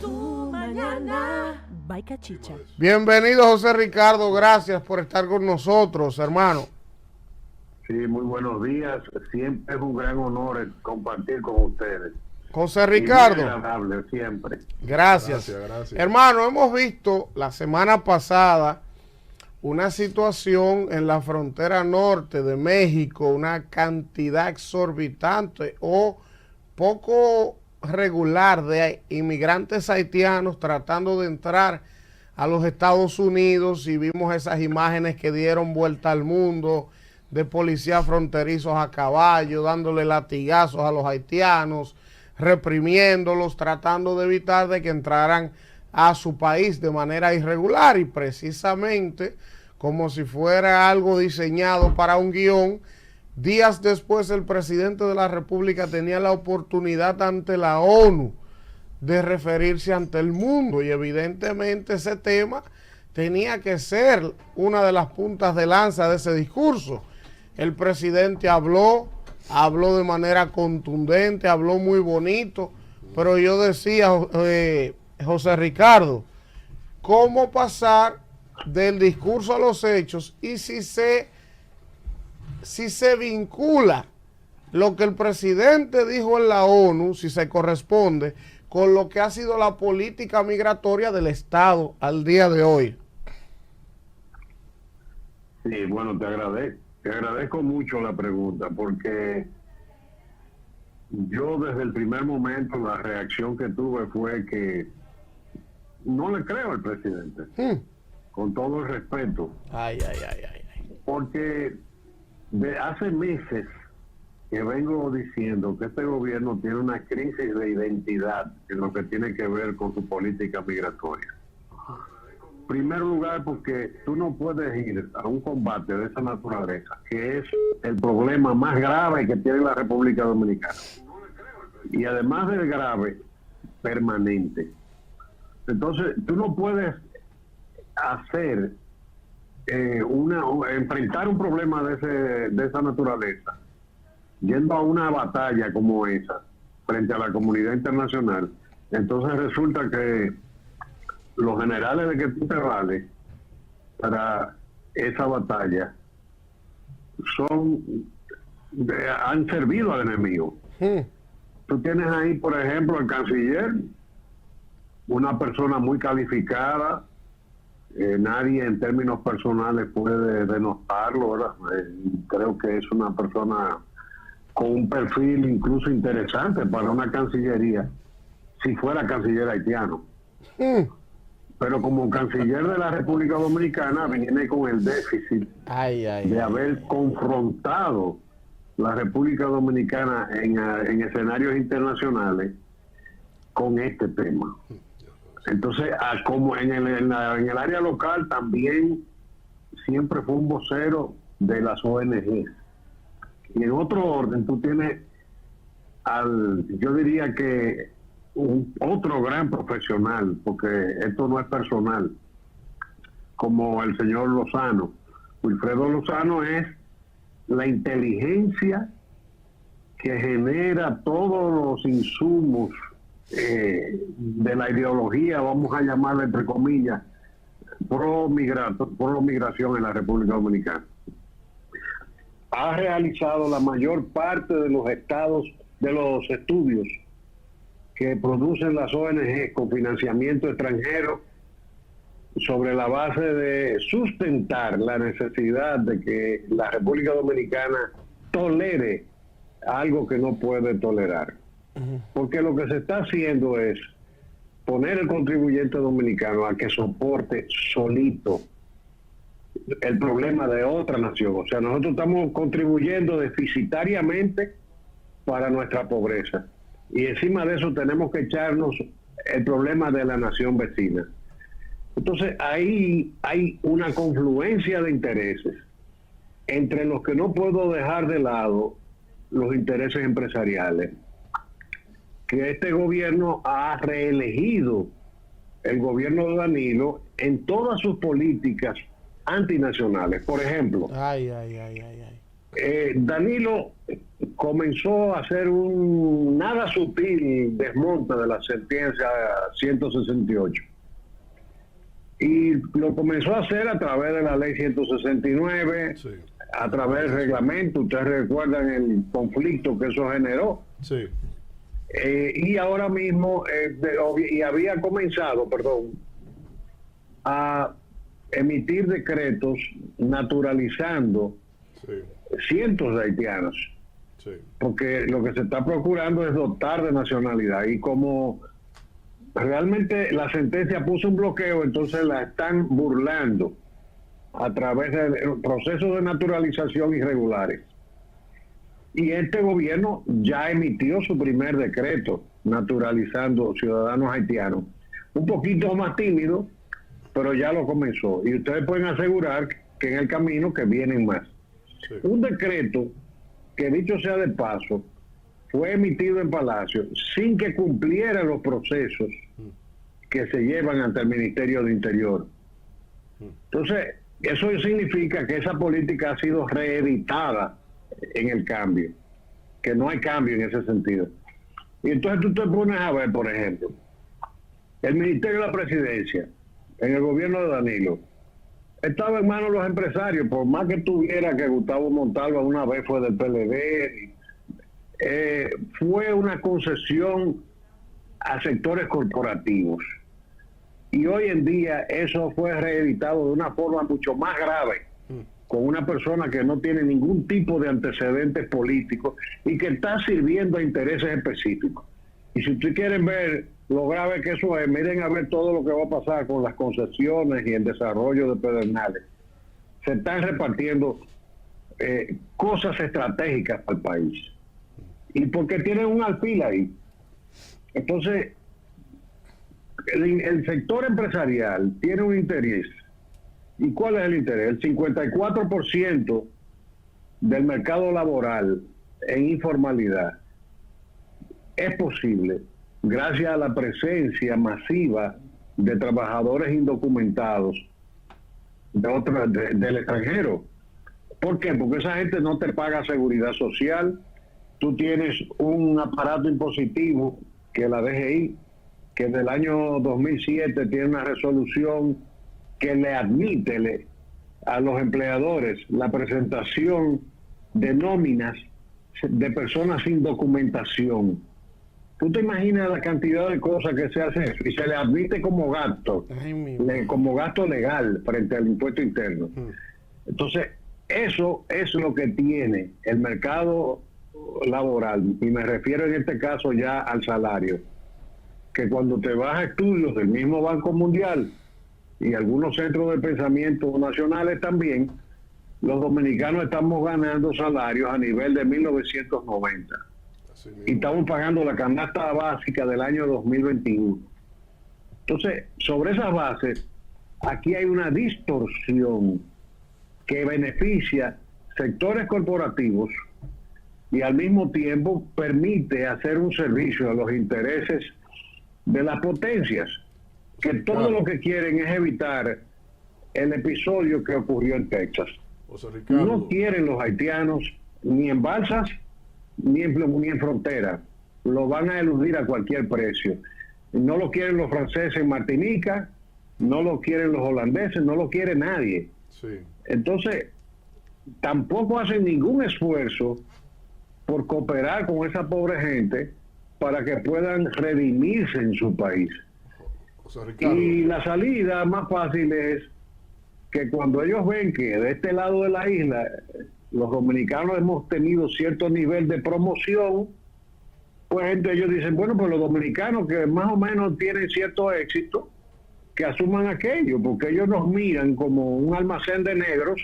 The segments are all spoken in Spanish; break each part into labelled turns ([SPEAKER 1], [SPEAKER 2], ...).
[SPEAKER 1] tu mañana.
[SPEAKER 2] Bye, Cachicha.
[SPEAKER 3] Bienvenido, José Ricardo. Gracias por estar con nosotros, hermano.
[SPEAKER 4] Sí, muy buenos días. Siempre es un gran honor compartir con ustedes.
[SPEAKER 3] José Ricardo.
[SPEAKER 4] Muy agradable, siempre.
[SPEAKER 3] Gracias. Hermano, hemos visto la semana pasada una situación en la frontera norte de México, una cantidad exorbitante o poco regular de inmigrantes haitianos tratando de entrar a los Estados Unidos, y vimos esas imágenes que dieron vuelta al mundo de policías fronterizos a caballo, dándole latigazos a los haitianos, reprimiéndolos, tratando de evitar de que entraran a su país de manera irregular, y precisamente como si fuera algo diseñado para un guión. Días después, el presidente de la República tenía la oportunidad ante la ONU de referirse ante el mundo, y evidentemente ese tema tenía que ser una de las puntas de lanza de ese discurso. El presidente habló de manera contundente, habló muy bonito, pero yo decía, José Ricardo, ¿cómo pasar del discurso a los hechos? Y si se vincula lo que el presidente dijo en la ONU, si se corresponde con lo que ha sido la política migratoria del Estado al día de hoy.
[SPEAKER 4] Sí, bueno, te agradezco mucho la pregunta, porque yo desde el primer momento la reacción que tuve fue que no le creo al presidente, con todo el respeto.
[SPEAKER 3] Ay.
[SPEAKER 4] Porque de hace meses que vengo diciendo que este gobierno tiene una crisis de identidad en lo que tiene que ver con su política migratoria. En primer lugar, porque tú no puedes ir a un combate de esa naturaleza, que es el problema más grave que tiene la República Dominicana. Y además del grave, permanente. Entonces, tú no puedes hacer enfrentar un problema de esa naturaleza yendo a una batalla como esa frente a la comunidad internacional. Entonces resulta que los generales de que tú te vales para esa batalla han servido al enemigo. Tú tienes ahí, por ejemplo, el canciller, una persona muy calificada. Nadie en términos personales puede denostarlo, ¿verdad? Creo que es una persona con un perfil incluso interesante para una cancillería, si fuera canciller haitiano. Pero como canciller de la República Dominicana viene con el déficit de haber confrontado la República Dominicana en escenarios internacionales con este tema. Entonces, como en el área local también siempre fue un vocero de las ONG. Y en otro orden, tú tienes yo diría que otro gran profesional, porque esto no es personal, como el señor Lozano. Wilfredo Lozano es la inteligencia que genera todos los insumos de la ideología, vamos a llamarla entre comillas, pro migración en la República Dominicana. Ha realizado la mayor parte de los estudios que producen las ONG con financiamiento extranjero, sobre la base de sustentar la necesidad de que la República Dominicana tolere algo que no puede tolerar. Porque lo que se está haciendo es poner al contribuyente dominicano a que soporte solito el problema de otra nación. O sea, nosotros estamos contribuyendo deficitariamente para nuestra pobreza. Y encima de eso tenemos que echarnos el problema de la nación vecina. Entonces ahí hay una confluencia de intereses entre los que no puedo dejar de lado los intereses empresariales, que este gobierno ha reelegido el gobierno de Danilo en todas sus políticas antinacionales. Por ejemplo, Danilo comenzó a hacer un nada sutil desmonte de la sentencia 168. Y lo comenzó a hacer a través de la ley 169, sí, a través del reglamento. Ustedes recuerdan el conflicto que eso generó.
[SPEAKER 2] Sí.
[SPEAKER 4] Y ahora mismo, y había comenzado, a emitir decretos naturalizando, sí, cientos de haitianos. Sí. Porque lo que se está procurando es dotar de nacionalidad. Y como realmente la sentencia puso un bloqueo, entonces la están burlando a través de procesos de naturalización irregulares. Y este gobierno ya emitió su primer decreto naturalizando ciudadanos haitianos. Un poquito más tímido, pero ya lo comenzó. Y ustedes pueden asegurar que en el camino que vienen más. Sí. Un decreto que, dicho sea de paso, fue emitido en Palacio sin que cumpliera los procesos que se llevan ante el Ministerio de Interior. Entonces, eso significa que esa política ha sido reeditada en el cambio, que no hay cambio en ese sentido. Y entonces tú te pones a ver, por ejemplo, el Ministerio de la Presidencia, en el gobierno de Danilo, estaba en manos de los empresarios, por más que tuviera que Gustavo Montalva una vez fue del PLD, fue una concesión a sectores corporativos. Y hoy en día eso fue reeditado de una forma mucho más grave, con una persona que no tiene ningún tipo de antecedentes políticos y que está sirviendo a intereses específicos. Y si ustedes quieren ver lo grave que eso es, miren a ver todo lo que va a pasar con las concesiones y el desarrollo de Pedernales. Se están repartiendo cosas estratégicas para el país. Y porque tienen un alfil ahí. Entonces, el sector empresarial tiene un interés. ¿Y cuál es el interés? El 54% del mercado laboral en informalidad es posible gracias a la presencia masiva de trabajadores indocumentados del extranjero. ¿Por qué? Porque esa gente no te paga seguridad social. Tú tienes un aparato impositivo que la DGI, que del año 2007 tiene una resolución que le admite a los empleadores la presentación de nóminas de personas sin documentación. ¿Tú te imaginas la cantidad de cosas que se hace y se le admite como gasto, como gasto legal frente al impuesto interno? Entonces, eso es lo que tiene el mercado laboral, y me refiero en este caso ya al salario, que cuando te vas a estudios del mismo Banco Mundial y algunos centros de pensamiento nacionales también, los dominicanos estamos ganando salarios a nivel de 1990 y estamos pagando la canasta básica del año 2021. Entonces, sobre esas bases, aquí hay una distorsión que beneficia sectores corporativos y al mismo tiempo permite hacer un servicio a los intereses de las potencias, que todo lo que quieren es evitar el episodio que ocurrió en Texas. No quieren los haitianos ni en balsas ni en frontera. Lo van a eludir a cualquier precio. No lo quieren los franceses en Martinica, no lo quieren los holandeses, no lo quiere nadie. Sí. Entonces, tampoco hacen ningún esfuerzo por cooperar con esa pobre gente para que puedan redimirse en su país. Y la salida más fácil es que cuando ellos ven que de este lado de la isla los dominicanos hemos tenido cierto nivel de promoción, pues ellos dicen, bueno, pues los dominicanos que más o menos tienen cierto éxito, que asuman aquello, porque ellos nos miran como un almacén de negros,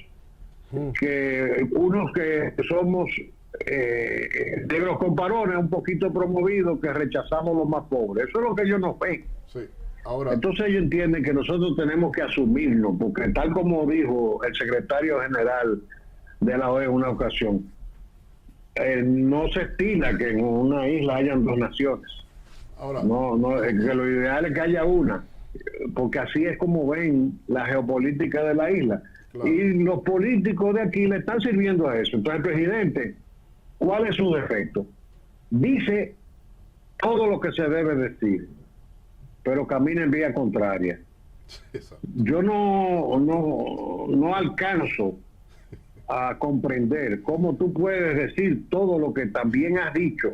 [SPEAKER 4] que unos que somos negros con parones, un poquito promovidos, que rechazamos los más pobres. Eso es lo que ellos nos ven. Sí. Ahora, entonces ellos entienden que nosotros tenemos que asumirlo, porque tal como dijo el secretario general de la OEA en una ocasión, no se estila que en una isla hayan dos naciones. Ahora, que lo ideal es que haya una, porque así es como ven la geopolítica de la isla. Claro. Y los políticos de aquí le están sirviendo a eso. Entonces, presidente, ¿cuál es su defecto? Dice todo lo que se debe decir, pero camina en vía contraria. Yo no alcanzo a comprender cómo tú puedes decir todo lo que también has dicho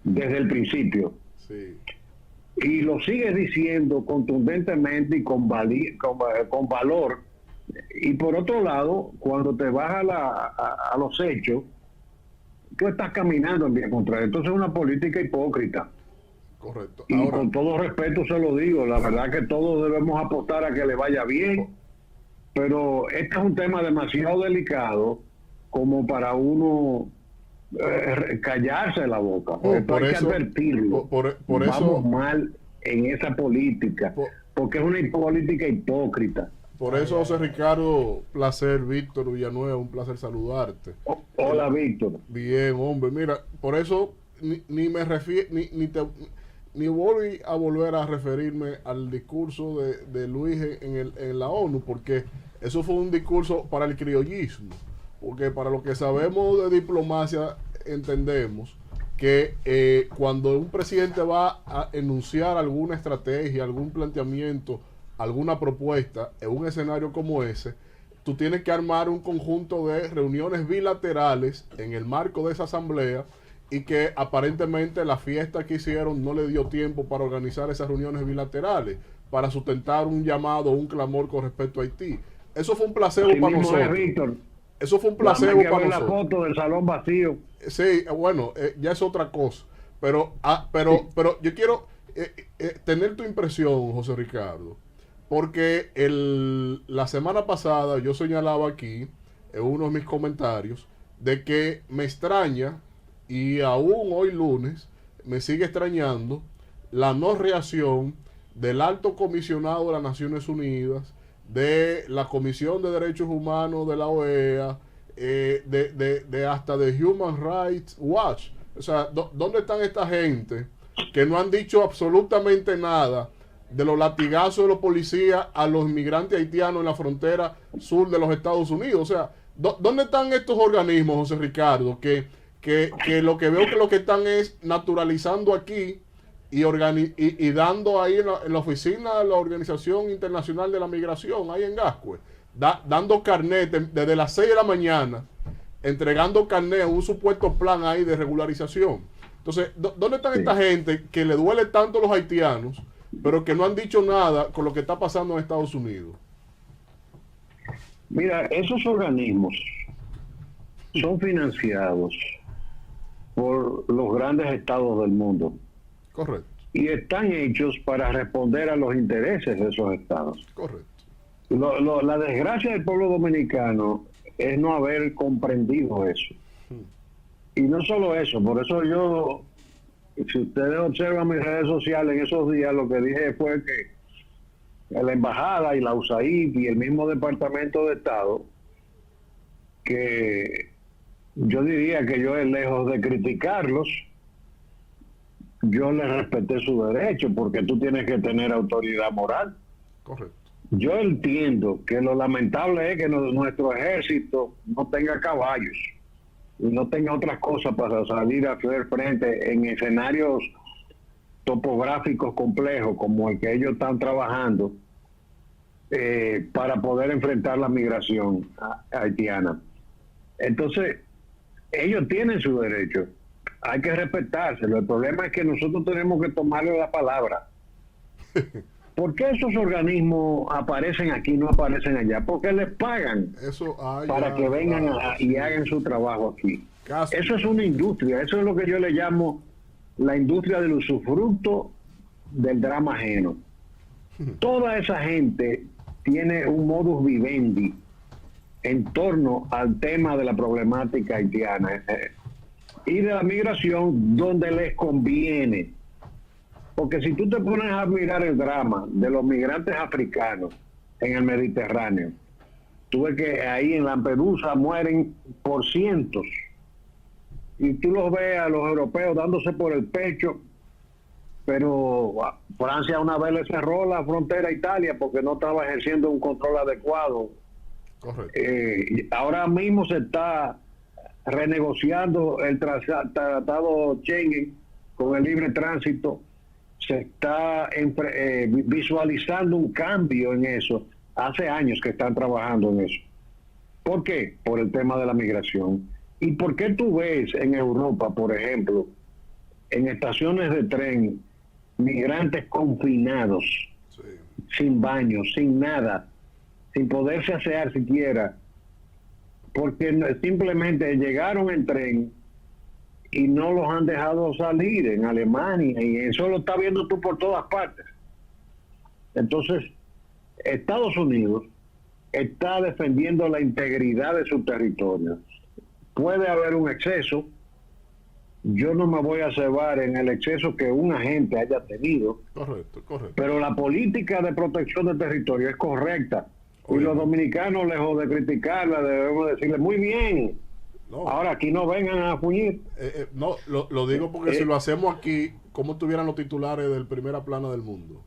[SPEAKER 4] desde el principio. Sí. Y lo sigues diciendo contundentemente y con valor. Y por otro lado, cuando te vas a los hechos, tú estás caminando en vía contraria. Entonces es una política hipócrita.
[SPEAKER 3] Correcto.
[SPEAKER 4] Y con todo respeto se lo digo, la verdad que todos debemos apostar a que le vaya bien, pero este es un tema demasiado delicado como para uno callarse la boca. Hay que advertirlo.
[SPEAKER 3] Por
[SPEAKER 4] Vamos
[SPEAKER 3] eso,
[SPEAKER 4] mal en esa política, porque es una política hipócrita.
[SPEAKER 3] Por eso, José Ricardo, placer, Víctor Villanueva, un placer saludarte.
[SPEAKER 4] Hola, Víctor.
[SPEAKER 3] Bien, hombre, mira, por eso ni voy a volver a referirme al discurso de Luis en la ONU, porque eso fue un discurso para el criollismo, porque para lo que sabemos de diplomacia entendemos que cuando un presidente va a enunciar alguna estrategia, algún planteamiento, alguna propuesta en un escenario como ese, tú tienes que armar un conjunto de reuniones bilaterales en el marco de esa asamblea, y que aparentemente la fiesta que hicieron no le dio tiempo para organizar esas reuniones bilaterales, para sustentar un llamado, un clamor con respecto a Haití. Eso fue un placebo para nosotros.
[SPEAKER 4] Víctor.
[SPEAKER 3] Eso fue un placebo para nosotros.
[SPEAKER 4] La foto del salón vacío.
[SPEAKER 3] Sí, bueno, ya es otra cosa. Pero yo quiero tener tu impresión, José Ricardo, porque la semana pasada yo señalaba aquí, en uno de mis comentarios, de que me extraña, y aún hoy lunes me sigue extrañando, la no reacción del alto comisionado de las Naciones Unidas, de la Comisión de Derechos Humanos de la OEA, de hasta de Human Rights Watch. O sea, ¿dónde están esta gente que no han dicho absolutamente nada de los latigazos de los policías a los inmigrantes haitianos en la frontera sur de los Estados Unidos? O sea, ¿dónde están estos organismos, José Ricardo, que lo que veo que lo que están es naturalizando aquí y dando ahí en la oficina de la Organización Internacional de la Migración, ahí en Gascue, dando carnet desde las 6 de la mañana, entregando carnet a un supuesto plan ahí de regularización? Entonces, ¿dónde están esta gente que le duele tanto a los haitianos, pero que no han dicho nada con lo que está pasando en Estados Unidos?
[SPEAKER 4] Mira, esos organismos son financiados por los grandes estados del mundo.
[SPEAKER 3] Correcto.
[SPEAKER 4] Y están hechos para responder a los intereses de esos estados.
[SPEAKER 3] Correcto.
[SPEAKER 4] La desgracia del pueblo dominicano es no haber comprendido eso. Y no solo eso, por eso yo, si ustedes observan mis redes sociales en esos días, lo que dije fue que la embajada y la USAID y el mismo Departamento de Estado, que yo diría que yo, lejos de criticarlos, yo les respeté su derecho, porque tú tienes que tener autoridad moral.
[SPEAKER 3] Correcto.
[SPEAKER 4] Yo entiendo que lo lamentable es que nuestro ejército no tenga caballos y no tenga otras cosas para salir a hacer frente en escenarios topográficos complejos como el que ellos están trabajando para poder enfrentar la migración haitiana. Entonces, ellos tienen su derecho, hay que respetárselo. El problema es que nosotros tenemos que tomarle la palabra. ¿Por qué esos organismos aparecen aquí y no aparecen allá? Porque les pagan para que vengan y hagan su trabajo aquí. Eso es una industria, eso es lo que yo le llamo la industria del usufructo del drama ajeno. Toda esa gente tiene un modus vivendi en torno al tema de la problemática haitiana y de la migración, donde les conviene. Porque si tú te pones a mirar el drama de los migrantes africanos en el Mediterráneo, tú ves que ahí en Lampedusa mueren por cientos, y tú los ves a los europeos dándose por el pecho, pero Francia una vez le cerró la frontera a Italia porque no estaba ejerciendo un control adecuado
[SPEAKER 2] Correcto.
[SPEAKER 4] Ahora mismo se está renegociando el tratado Schengen con el libre tránsito. Se está visualizando un cambio en eso. Hace años que están trabajando en eso. ¿Por qué? Por el tema de la migración. ¿Y por qué tú ves en Europa, por ejemplo, en estaciones de tren, migrantes confinados,
[SPEAKER 2] Sí.
[SPEAKER 4] sin baños, sin nada, sin poderse asear siquiera? Porque simplemente llegaron en tren y no los han dejado salir en Alemania, y eso lo está viendo tú por todas partes. Entonces, Estados Unidos está defendiendo la integridad de su territorio. Puede haber un exceso, yo no me voy a cebar en el exceso que un agente haya tenido,
[SPEAKER 2] Correcto.
[SPEAKER 4] pero la política de protección del territorio es correcta. Y
[SPEAKER 2] Obviamente.
[SPEAKER 4] los dominicanos, lejos de criticarla, debemos decirle, muy bien,
[SPEAKER 2] No.
[SPEAKER 4] ahora aquí no vengan a fuñir.
[SPEAKER 2] No, lo digo porque si lo hacemos aquí, ¿cómo tuvieran los titulares del primera plana del mundo?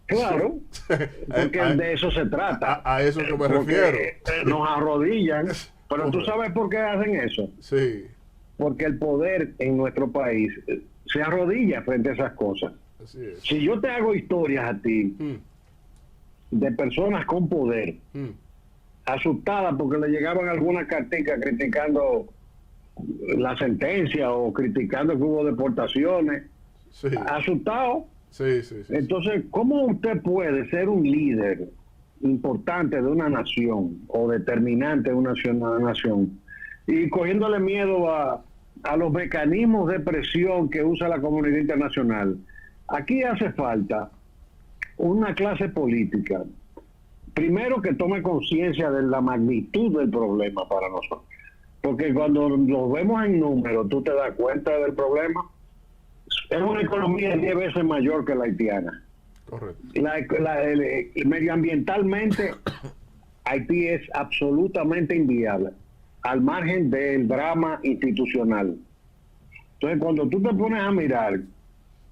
[SPEAKER 4] Claro, porque de eso se trata.
[SPEAKER 2] A eso que me
[SPEAKER 4] Porque,
[SPEAKER 2] refiero.
[SPEAKER 4] nos arrodillan, pero tú
[SPEAKER 2] Correcto.
[SPEAKER 4] sabes por qué hacen eso.
[SPEAKER 2] Sí,
[SPEAKER 4] Porque el poder en nuestro país se arrodilla frente a esas cosas.
[SPEAKER 2] así es.
[SPEAKER 4] Si yo te hago historias a ti de personas con poder, asustadas porque le llegaban algunas carticas criticando la sentencia o criticando que hubo deportaciones,
[SPEAKER 2] Sí,
[SPEAKER 4] asustados.
[SPEAKER 2] sí.
[SPEAKER 4] Entonces, ¿cómo usted puede ser un líder importante de una nación o determinante de una nación y cogiéndole miedo a los mecanismos de presión que usa la comunidad internacional? Aquí hace falta una clase política, primero, que tome conciencia de la magnitud del problema para nosotros, porque cuando lo vemos en números, tú te das cuenta del problema. Es una economía 10 veces mayor que la haitiana.
[SPEAKER 2] Correcto.
[SPEAKER 4] Medioambientalmente, Haití es absolutamente inviable, al margen del drama institucional. Entonces, cuando tú te pones a mirar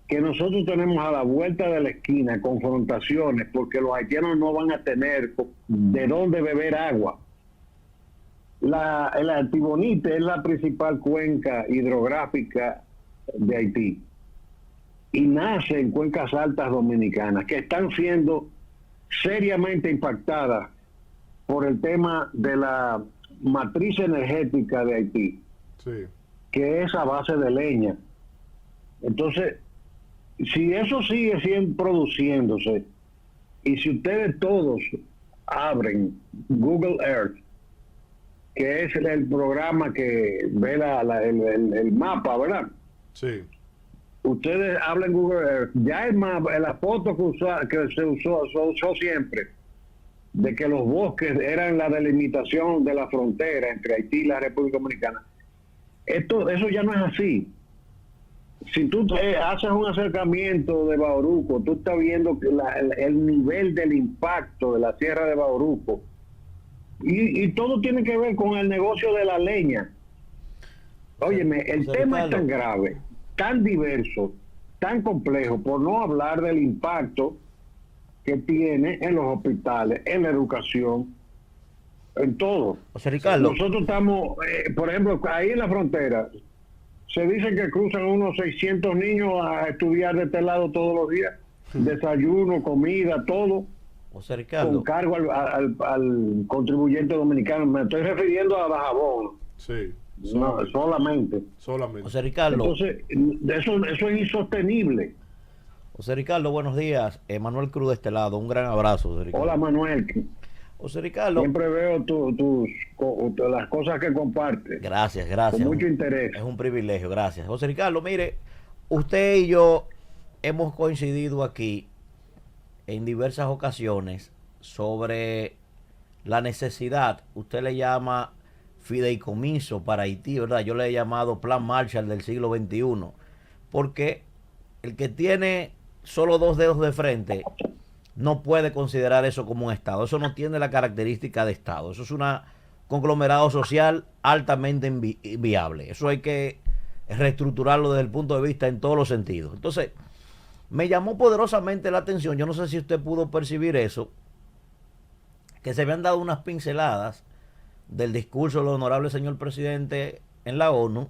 [SPEAKER 4] que nosotros tenemos a la vuelta de la esquina confrontaciones porque los haitianos no van a tener de dónde beber agua. El Artibonite es la principal cuenca hidrográfica de Haití y nace en cuencas altas dominicanas que están siendo seriamente impactadas por el tema de la matriz energética de Haití,
[SPEAKER 2] Sí,
[SPEAKER 4] que es a base de leña. Entonces, si eso sigue produciéndose, y si ustedes todos abren Google Earth, que es el programa que ve el mapa, ¿verdad?
[SPEAKER 2] sí.
[SPEAKER 4] Ustedes hablan Google Earth, ya el mapa, la foto que se usó siempre, de que los bosques eran la delimitación de la frontera entre Haití y la República Dominicana. Eso ya no es así. Si tú haces un acercamiento de Bauruco, tú estás viendo que el nivel del impacto de la sierra de Bauruco, y todo tiene que ver con el negocio de la leña. Óyeme, el tema es tan grave, tan diverso, tan complejo, por no hablar del impacto que tiene en los hospitales, en la educación, en todo.
[SPEAKER 1] José Ricardo.
[SPEAKER 4] Nosotros estamos, por ejemplo, ahí en la frontera, se dice que cruzan unos 600 niños a estudiar de este lado todos los días. Desayuno, comida, todo,
[SPEAKER 1] José Ricardo.
[SPEAKER 4] con cargo al contribuyente dominicano. Me estoy refiriendo a Dajabón,
[SPEAKER 2] Sí,
[SPEAKER 4] no, solamente.
[SPEAKER 2] solamente.
[SPEAKER 1] José Ricardo.
[SPEAKER 4] Entonces, eso es insostenible.
[SPEAKER 1] José Ricardo, buenos días. Manuel Cruz de este lado. Un gran abrazo, José Ricardo.
[SPEAKER 4] Hola, Manuel.
[SPEAKER 1] José Ricardo.
[SPEAKER 4] Siempre veo las cosas que compartes.
[SPEAKER 1] Gracias.
[SPEAKER 4] Con mucho interés.
[SPEAKER 1] Es un privilegio, gracias. José Ricardo, mire, usted y yo hemos coincidido aquí en diversas ocasiones sobre la necesidad, usted le llama fideicomiso para Haití, ¿verdad? Yo le he llamado Plan Marshall del siglo XXI, porque el que tiene solo 2 dedos de frente no puede considerar eso como un Estado. Eso no tiene la característica de Estado. Eso es un conglomerado social altamente inviable. Eso hay que reestructurarlo desde el punto de vista en todos los sentidos. Entonces, me llamó poderosamente la atención, yo no sé si usted pudo percibir eso, que se habían dado unas pinceladas del discurso del honorable señor presidente en la ONU,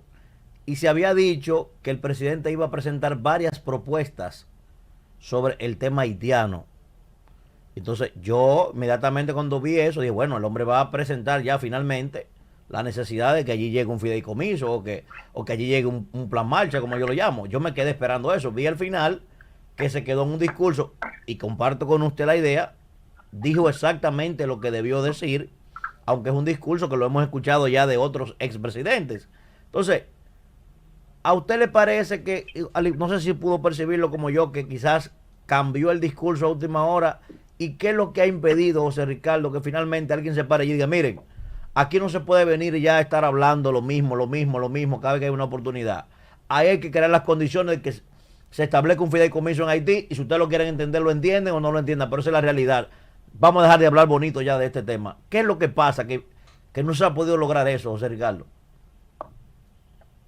[SPEAKER 1] y se había dicho que el presidente iba a presentar varias propuestas sobre el tema haitiano. Entonces yo inmediatamente cuando vi eso dije, bueno, el hombre va a presentar ya finalmente la necesidad de que allí llegue un fideicomiso o que allí llegue un plan marcha, como yo lo llamo. Yo me quedé esperando eso. Vi al final que se quedó en un discurso, y comparto con usted la idea, dijo exactamente lo que debió decir, aunque es un discurso que lo hemos escuchado ya de otros expresidentes. Entonces, ¿a usted le parece que, no sé si pudo percibirlo como yo, que quizás cambió el discurso a última hora? ¿Y qué es lo que ha impedido, José Ricardo, que finalmente alguien se pare y diga, miren, aquí no se puede venir y ya estar hablando lo mismo, cada vez que hay una oportunidad? Ahí hay que crear las condiciones de que se establezca un fideicomiso en Haití, y si ustedes lo quieren entender, lo entienden o no lo entiendan, pero esa es la realidad. Vamos a dejar de hablar bonito ya de este tema. ¿Qué es lo que pasa? Que no se ha podido lograr eso, José Ricardo.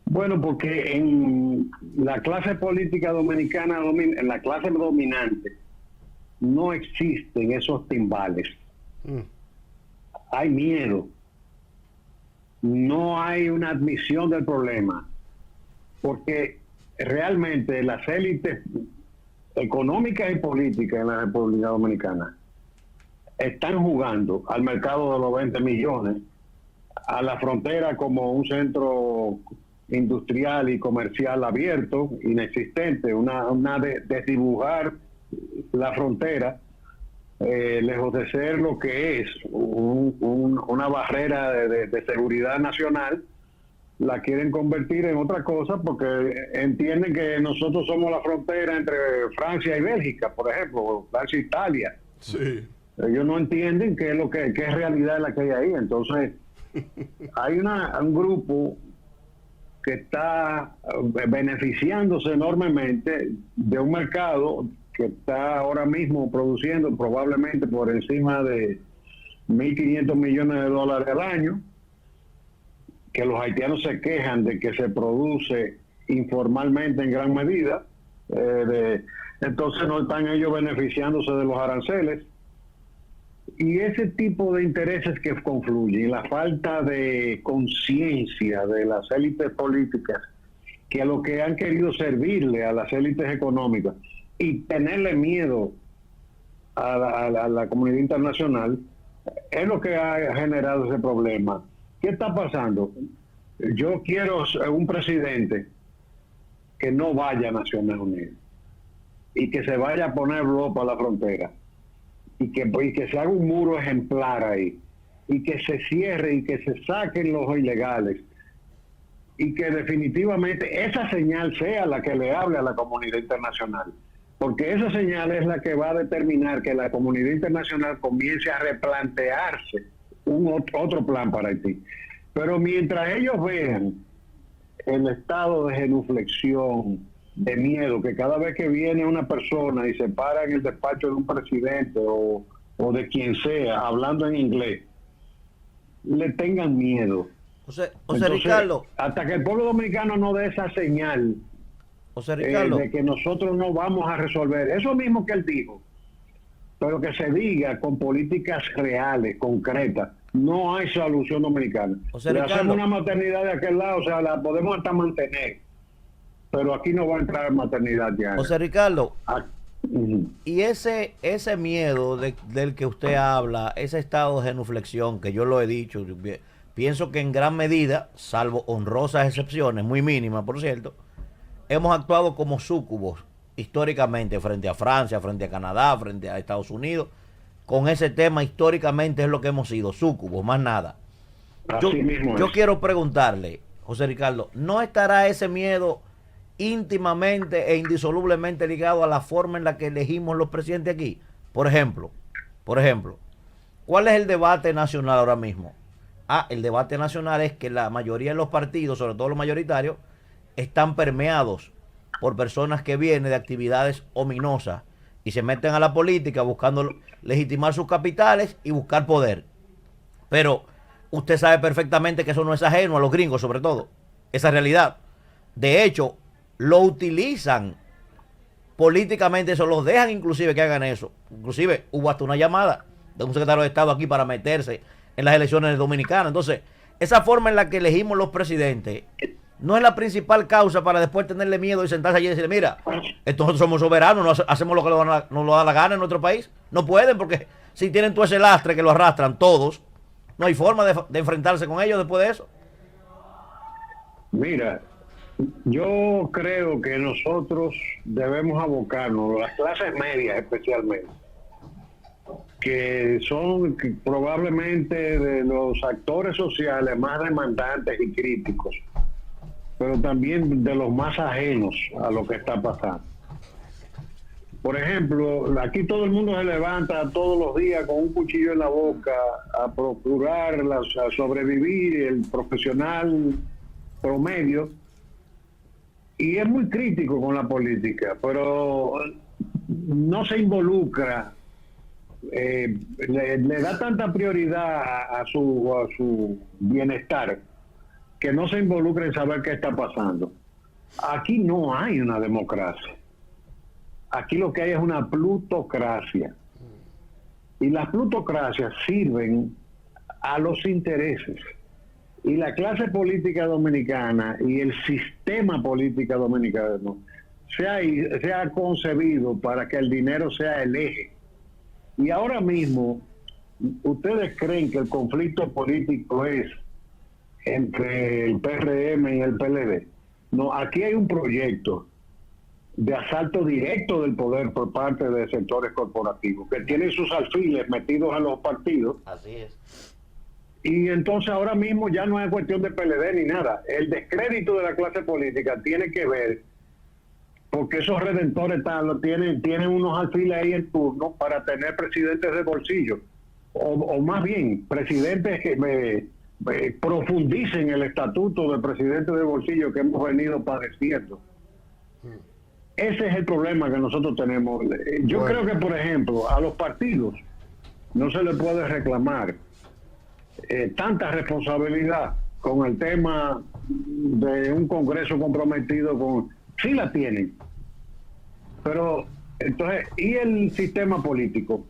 [SPEAKER 4] Bueno, porque en la clase política dominicana, en la clase dominante, no existen esos timbales. Hay miedo. No hay una admisión del problema. Porque realmente las élites económicas y políticas en la República Dominicana están jugando al mercado de los 20 millones, a la frontera como un centro industrial y comercial abierto, inexistente, una desdibujar la frontera, lejos de ser lo que es una barrera de seguridad nacional, la quieren convertir en otra cosa porque entienden que nosotros somos la frontera entre Francia y Bélgica, por ejemplo, Francia e Italia.
[SPEAKER 2] Sí.
[SPEAKER 4] Ellos no entienden qué es realidad la que hay ahí. Entonces, hay un grupo que está beneficiándose enormemente de un mercado que está ahora mismo produciendo probablemente por encima de 1.500 millones de dólares al año, que los haitianos se quejan de que se produce informalmente en gran medida, entonces no están ellos beneficiándose de los aranceles. Y ese tipo de intereses que confluyen, la falta de conciencia de las élites políticas, que a lo que han querido servirle a las élites económicas y tenerle miedo a la comunidad internacional, es lo que ha generado ese problema. ¿Qué está pasando? Yo quiero un presidente que no vaya a Naciones Unidas y que se vaya a poner ropa a la frontera y que se haga un muro ejemplar ahí y que se cierre y que se saquen los ilegales y que definitivamente esa señal sea la que le hable a la comunidad internacional, porque esa señal es la que va a determinar que la comunidad internacional comience a replantearse otro plan para Haití. Pero mientras ellos vean el estado de genuflexión, de miedo, que cada vez que viene una persona y se para en el despacho de un presidente o de quien sea, hablando en inglés, le tengan miedo.
[SPEAKER 1] José
[SPEAKER 4] Entonces,
[SPEAKER 1] Ricardo,
[SPEAKER 4] hasta que el pueblo dominicano no dé esa señal
[SPEAKER 1] José Ricardo,
[SPEAKER 4] de que nosotros no vamos a resolver eso mismo que él dijo, pero que se diga con políticas reales, concretas. No hay solución dominicana. Le hacemos una maternidad de aquel lado, o sea, la podemos hasta mantener, pero aquí no va a entrar maternidad ya.
[SPEAKER 1] José Ricardo, y ese miedo del que usted habla, ese estado de genuflexión, que yo lo he dicho, pienso que en gran medida, salvo honrosas excepciones, muy mínimas por cierto, hemos actuado como súcubos históricamente frente a Francia, frente a Canadá, frente a Estados Unidos. Con ese tema históricamente es lo que hemos sido, súcubos, más nada. Yo quiero preguntarle, José Ricardo, ¿no estará ese miedo íntimamente e indisolublemente ligado a la forma en la que elegimos los presidentes aquí? Por ejemplo, ¿cuál es el debate nacional ahora mismo? El debate nacional es que la mayoría de los partidos, sobre todo los mayoritarios, están permeados por personas que vienen de actividades ominosas y se meten a la política buscando legitimar sus capitales y buscar poder. Pero usted sabe perfectamente que eso no es ajeno a los gringos, sobre todo, esa realidad. De hecho, lo utilizan políticamente, eso los dejan inclusive que hagan eso. Inclusive hubo hasta una llamada de un secretario de Estado aquí para meterse en las elecciones dominicanas. Entonces, esa forma en la que elegimos los presidentes no es la principal causa para después tenerle miedo y sentarse allí y decirle, mira, nosotros somos soberanos, no hacemos lo que nos da la gana en nuestro país. No pueden, porque si tienen todo ese lastre que lo arrastran todos, no hay forma de enfrentarse con ellos después de eso.
[SPEAKER 4] Mira, yo creo que nosotros debemos abocarnos, las clases medias especialmente, que son probablemente de los actores sociales más demandantes y críticos, pero también de los más ajenos a lo que está pasando. Por ejemplo, aquí todo el mundo se levanta todos los días con un cuchillo en la boca a procurar a sobrevivir, el profesional promedio, y es muy crítico con la política, pero no se involucra, le da tanta prioridad a su bienestar que no se involucra en saber qué está pasando. Aquí no hay una democracia. Aquí lo que hay es una plutocracia. Y las plutocracias sirven a los intereses. Y la clase política dominicana y el sistema político dominicano se ha concebido para que el dinero sea el eje. Y ahora mismo, ¿ustedes creen que el conflicto político es entre el PRM y el PLD? No, aquí hay un proyecto de asalto directo del poder por parte de sectores corporativos que tienen sus alfiles metidos en los partidos.
[SPEAKER 1] Así es.
[SPEAKER 4] Y entonces ahora mismo ya no es cuestión de PLD ni nada. El descrédito de la clase política tiene que ver porque esos redentores tienen unos alfiles ahí en turno para tener presidentes de bolsillo. O más bien, presidentes que profundicen el estatuto de presidente de bolsillo que hemos venido padeciendo. Ese es el problema que nosotros tenemos. Yo creo que, por ejemplo, a los partidos no se les puede reclamar tanta responsabilidad con el tema de un Congreso comprometido con... Sí la tienen, pero entonces, ¿y el sistema político?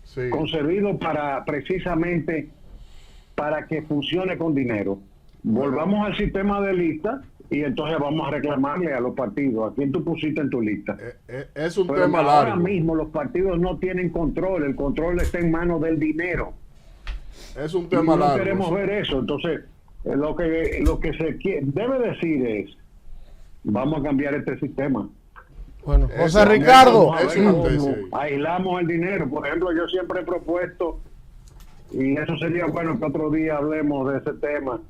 [SPEAKER 2] Sí.
[SPEAKER 4] Concebido precisamente para que funcione con dinero. Volvamos al sistema de lista y entonces vamos a reclamarle a los partidos a quién tú pusiste en tu lista.
[SPEAKER 2] Es un
[SPEAKER 4] pero
[SPEAKER 2] tema
[SPEAKER 4] ahora
[SPEAKER 2] largo.
[SPEAKER 4] mismo los partidos no tienen control, el control está en manos del dinero.
[SPEAKER 2] Es un tema
[SPEAKER 4] y no
[SPEAKER 2] largo.
[SPEAKER 4] queremos ver eso. Entonces, lo que se debe decir es, vamos a cambiar este sistema.
[SPEAKER 3] Bueno, José
[SPEAKER 2] Eso,
[SPEAKER 3] Ricardo.
[SPEAKER 4] Vamos a
[SPEAKER 2] es
[SPEAKER 4] ver
[SPEAKER 2] una
[SPEAKER 4] cómo
[SPEAKER 2] tesis ahí.
[SPEAKER 4] aislamos el dinero. Por ejemplo, yo siempre he propuesto, y eso sería bueno que otro día hablemos de ese tema,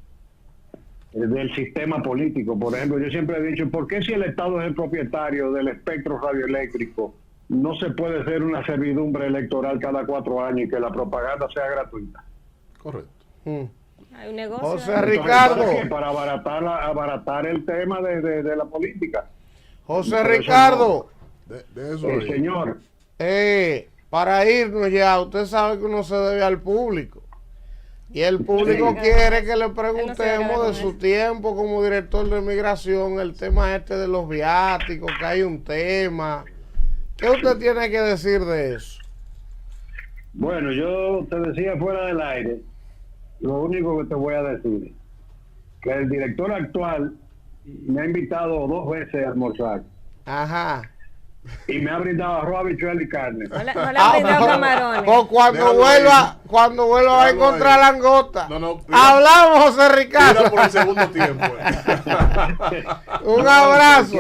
[SPEAKER 4] del sistema político. Por ejemplo, yo siempre he dicho, ¿por qué si el Estado es el propietario del espectro radioeléctrico, no se puede hacer una servidumbre electoral cada 4 años y que la propaganda sea gratuita?
[SPEAKER 2] Correcto.
[SPEAKER 5] Hay un negocio.
[SPEAKER 3] José
[SPEAKER 5] Entonces,
[SPEAKER 3] Ricardo.
[SPEAKER 4] ¿para qué? Para abaratar el tema de la política.
[SPEAKER 3] José
[SPEAKER 4] Por eso
[SPEAKER 3] Ricardo.
[SPEAKER 2] De eso ahí.
[SPEAKER 4] Señor,
[SPEAKER 3] Para irnos ya, usted sabe que uno se debe al público. Y el público
[SPEAKER 4] Sí.
[SPEAKER 3] quiere que le
[SPEAKER 5] Él no se debe
[SPEAKER 3] preguntemos
[SPEAKER 5] con
[SPEAKER 3] de su
[SPEAKER 5] eso.
[SPEAKER 3] tiempo como director de migración, el tema este de los viáticos, que hay un tema. ¿Qué usted tiene que decir de eso?
[SPEAKER 4] bueno, yo te decía fuera del aire, lo único que te voy a decir, que el director actual me ha invitado 2 veces a almorzar
[SPEAKER 3] Ajá.
[SPEAKER 4] y me ha brindado arroz, habichuela y carne.
[SPEAKER 5] No le han brindado camarones.
[SPEAKER 3] O cuando
[SPEAKER 2] Déjalo
[SPEAKER 3] vuelva a
[SPEAKER 2] Déjalo
[SPEAKER 3] encontrar
[SPEAKER 2] ahí.
[SPEAKER 3] langota.
[SPEAKER 2] No,
[SPEAKER 3] Hablamos, José
[SPEAKER 2] Mira
[SPEAKER 3] Ricardo.
[SPEAKER 2] por el segundo tiempo.
[SPEAKER 3] Un abrazo.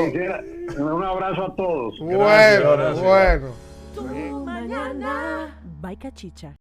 [SPEAKER 4] Un abrazo a todos.
[SPEAKER 3] Bueno,
[SPEAKER 2] Gracias.
[SPEAKER 3] bueno.
[SPEAKER 6] Tu mañana. By Cachicha.